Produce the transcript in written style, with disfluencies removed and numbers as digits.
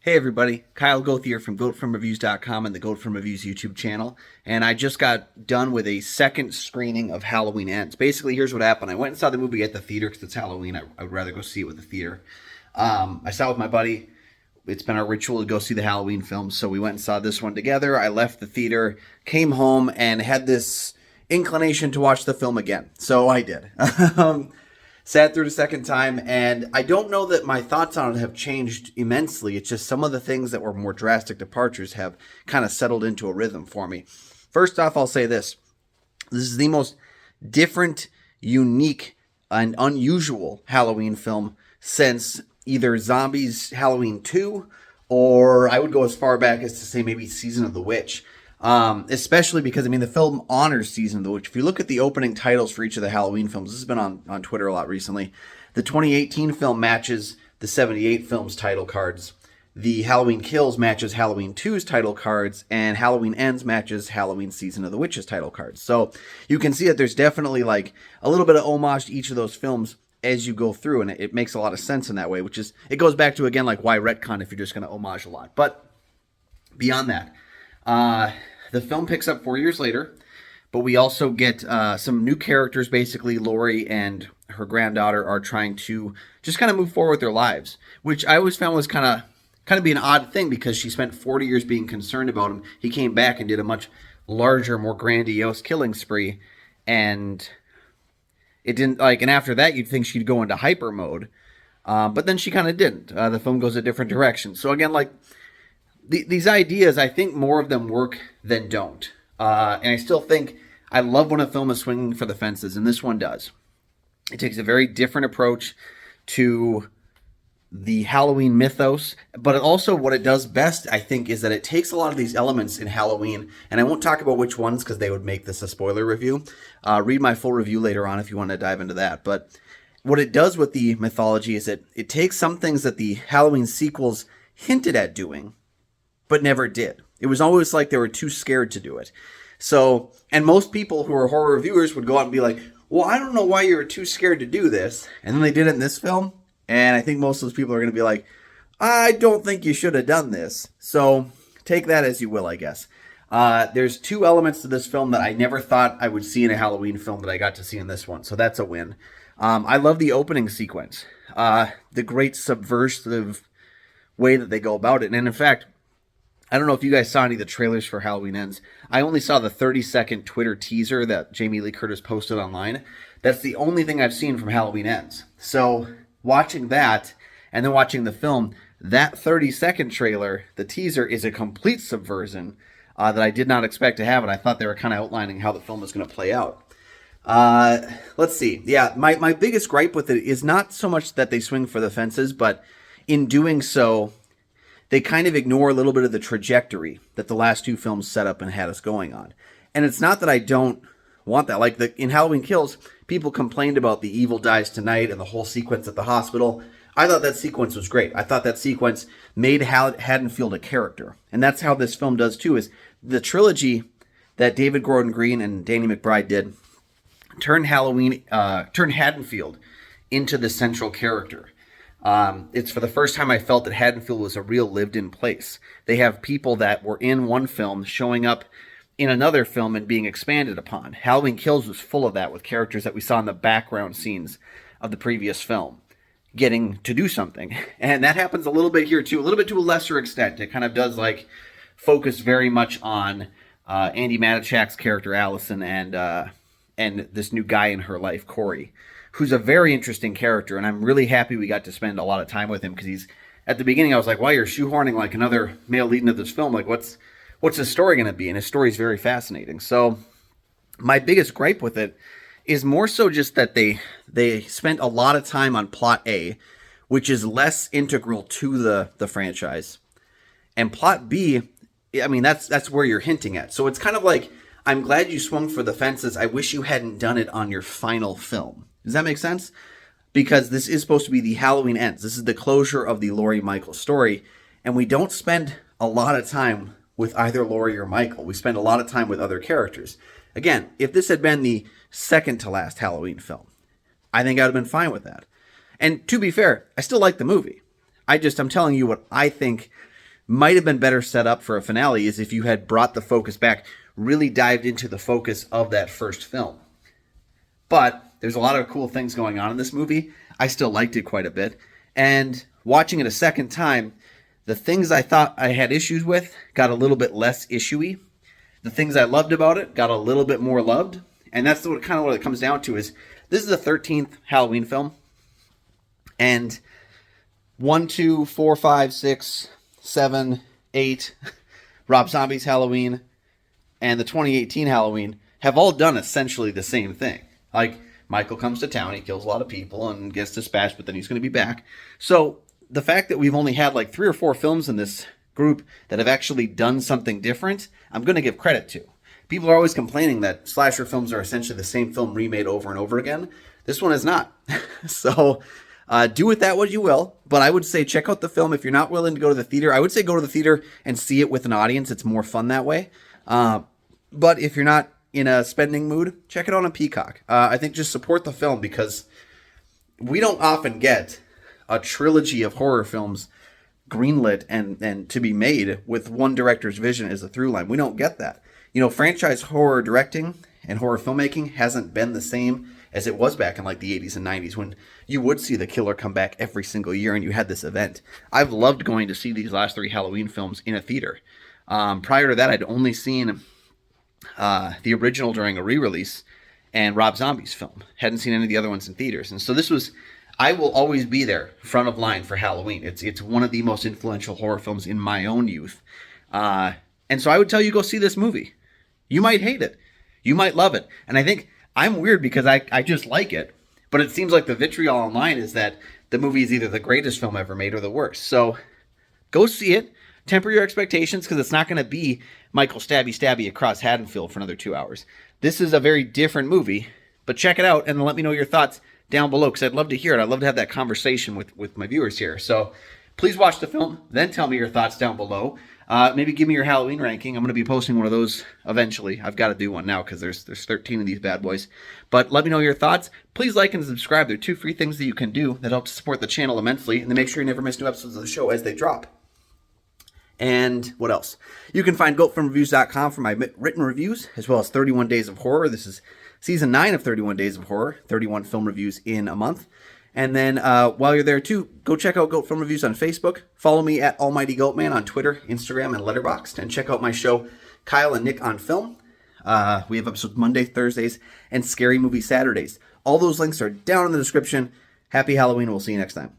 Hey everybody, Kyle Goth here from GoatFromReviews.com and the Goat From Reviews YouTube channel. And I just got done with a second screening of Halloween Ends. Basically, here's what happened. I went and saw the movie at the theater because it's Halloween. I would rather go see it with the theater. I saw it with my buddy. It's been our ritual to go see the Halloween films, so we went and saw this one together. I left the theater, came home, and had this inclination to watch the film again. So I did. Sat through the second time, and I don't know that my thoughts on it have changed immensely. It's just some of the things that were more drastic departures have kind of settled into a rhythm for me. First off, I'll say this. This is the most different, unique, and unusual Halloween film since either Zombies Halloween 2, or I would go as far back as to say maybe Season of the Witch. Especially because, the film honors Season of the Witch. If you look at the opening titles for each of the Halloween films, this has been on Twitter a lot recently. The 2018 film matches the 78 film's title cards. The Halloween Kills matches Halloween 2's title cards, and Halloween Ends matches Halloween Season of the Witch's title cards. So you can see that there's definitely like a little bit of homage to each of those films as you go through, and it makes a lot of sense in that way, it goes back to, again, like why retcon if you're just going to homage a lot. But beyond that, the film picks up 4 years later, but we also get some new characters. Basically, Laurie and her granddaughter are trying to just kind of move forward with their lives, which I always found was kind of be an odd thing because she spent 40 years being concerned about him. He came back and did a much larger, more grandiose killing spree, and it didn't and after that you'd think she'd go into hyper mode, but then she kind of didn't. The film goes a different direction. So again, these ideas, I think more of them work than don't. And I still think I love when a film is swinging for the fences, and this one does. It takes a very different approach to the Halloween mythos, but also what it does best, I think, is that it takes a lot of these elements in Halloween, and I won't talk about which ones because they would make this a spoiler review. Read my full review later on if you want to dive into that. But what it does with the mythology is that it takes some things that the Halloween sequels hinted at doing, but never did. It was always like they were too scared to do it. So, and most people who are horror reviewers would go out and be like, well, I don't know why you were too scared to do this. And then they did it in this film. And I think most of those people are going to be like, I don't think you should have done this. So take that as you will, I guess. There's two elements to this film that I never thought I would see in a Halloween film that I got to see in this one. So that's a win. I love the opening sequence. The great subversive way that they go about it. And in fact, I don't know if you guys saw any of the trailers for Halloween Ends. I only saw the 30-second Twitter teaser that Jamie Lee Curtis posted online. That's the only thing I've seen from Halloween Ends. So watching that and then watching the film, that 30-second trailer, the teaser, is a complete subversion that I did not expect to have, and I thought they were kind of outlining how the film was going to play out. Let's see. Yeah, my biggest gripe with it is not so much that they swing for the fences, but in doing so, they kind of ignore a little bit of the trajectory that the last two films set up and had us going on. And it's not that I don't want that. In Halloween Kills, people complained about the evil dies tonight and the whole sequence at the hospital. I thought that sequence was great. I thought that sequence made Haddonfield a character. And that's how this film does too, is the trilogy that David Gordon Green and Danny McBride did turned Haddonfield into the central character. It's for the first time I felt that Haddonfield was a real lived-in place. They have people that were in one film showing up in another film and being expanded upon. Halloween Kills was full of that, with characters that we saw in the background scenes of the previous film getting to do something. And that happens a little bit here too, a little bit to a lesser extent. It kind of does focus very much on Andy Matichak's character Allison and this new guy in her life, Corey, who's a very interesting character, and I'm really happy we got to spend a lot of time with him, because at the beginning I was like, wow, you're shoehorning another male lead into this film. What's his story going to be? And his story is very fascinating. So my biggest gripe with it is more so just that they spent a lot of time on plot A, which is less integral to the franchise. And plot B, that's where you're hinting at. So it's kind of like, I'm glad you swung for the fences. I wish you hadn't done it on your final film. Does that make sense? Because this is supposed to be the Halloween Ends. This is the closure of the Laurie Michael story. And we don't spend a lot of time with either Laurie or Michael. We spend a lot of time with other characters. Again, if this had been the second to last Halloween film, I think I'd have been fine with that. And to be fair, I still like the movie. I'm telling you what I think might have been better set up for a finale is if you had brought the focus back, really dived into the focus of that first film. But there's a lot of cool things going on in this movie. I still liked it quite a bit. And watching it a second time, the things I thought I had issues with got a little bit less issuey. The things I loved about it got a little bit more loved. And that's what it comes down to is this is the 13th Halloween film. And 1, 2, 4, 5, 6, 7, 8, Rob Zombie's Halloween, and the 2018 Halloween have all done essentially the same thing. Like, Michael comes to town, he kills a lot of people and gets dispatched, but then he's going to be back. So the fact that we've only had like 3 or 4 films in this group that have actually done something different, I'm going to give credit to. People are always complaining that slasher films are essentially the same film remade over and over again. This one is not. So do with that what you will, but I would say check out the film. If you're not willing to go to the theater, I would say go to the theater and see it with an audience. It's more fun that way. But if you're not in a spending mood, check it out on Peacock. I think just support the film because we don't often get a trilogy of horror films greenlit and to be made with one director's vision as a through line. We don't get that. You know, franchise horror directing and horror filmmaking hasn't been the same as it was back in like the 80s and 90s when you would see the killer come back every single year and you had this event. I've loved going to see these last 3 Halloween films in a theater. Prior to that, I'd only seen the original during a re-release and Rob Zombie's film. Hadn't seen any of the other ones in theaters. And so this was, I will always be there, front of line for Halloween. It's one of the most influential horror films in my own youth. And so I would tell you, go see this movie. You might hate it. You might love it. And I think I'm weird because I just like it. But it seems like the vitriol online is that the movie is either the greatest film ever made or the worst. So go see it. Temper your expectations because it's not going to be Michael stabby across Haddonfield for another 2 hours. This is a very different movie. But check it out and let me know your thoughts down below because I'd love to hear it. I'd love to have that conversation with my viewers here. So please watch the film. Then tell me your thoughts down below. Maybe give me your Halloween ranking. I'm going to be posting one of those eventually. I've got to do one now because there's 13 of these bad boys. But let me know your thoughts. Please like and subscribe. There are 2 free things that you can do that help to support the channel immensely. And to make sure you never miss new episodes of the show as they drop. And what else? You can find goatfilmreviews.com for my written reviews as well as 31 Days of Horror. This is season 9 of 31 Days of Horror. 31 film reviews in a month. And then while you're there too, go check out Goat Film Reviews on Facebook. Follow me at Almighty Goatman on Twitter, Instagram, and Letterboxd. And check out my show, Kyle and Nick on Film. We have episodes Monday, Thursdays, and Scary Movie Saturdays. All those links are down in the description. Happy Halloween. We'll see you next time.